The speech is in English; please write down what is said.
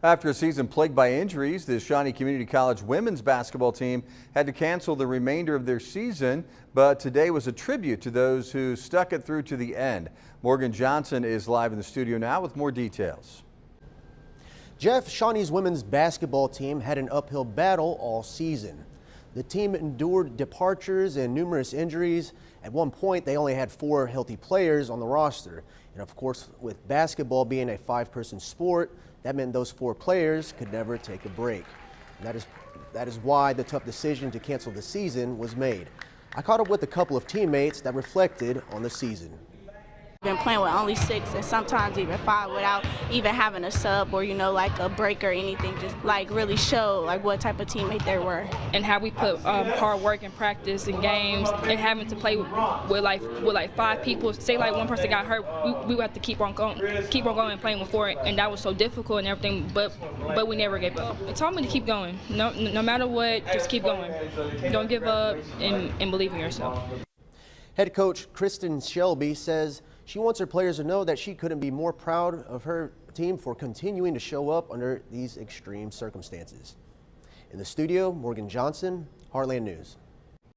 After a season plagued by injuries, the Shawnee Community College women's basketball team had to cancel the remainder of their season, but today was a tribute to those who stuck it through to the end. Morgan Johnson is live in the studio now with more details. Jeff, Shawnee's women's basketball team had an uphill battle all season. The team endured departures and numerous injuries. At one point, they only had 4 healthy players on the roster. And of course, with basketball being a 5-person sport, that meant those 4 players could never take a break. And that is why the tough decision to cancel the season was made. I caught up with a couple of teammates that reflected on the season. Been playing with only 6 and sometimes even 5 without even having a sub or like a break or anything, just really show what type of teammate they were. And how we put hard work and practice and games, and having to play with 5 people. Say one person got hurt, we would have to keep on going and playing with 4, and that was so difficult and everything. But we never gave up. It taught me to keep going. No matter what, just keep going. Don't give up and believe in yourself. Head coach Kristen Shelby says she wants her players to know that she couldn't be more proud of her team for continuing to show up under these extreme circumstances. In the studio, Morgan Johnson, Heartland News.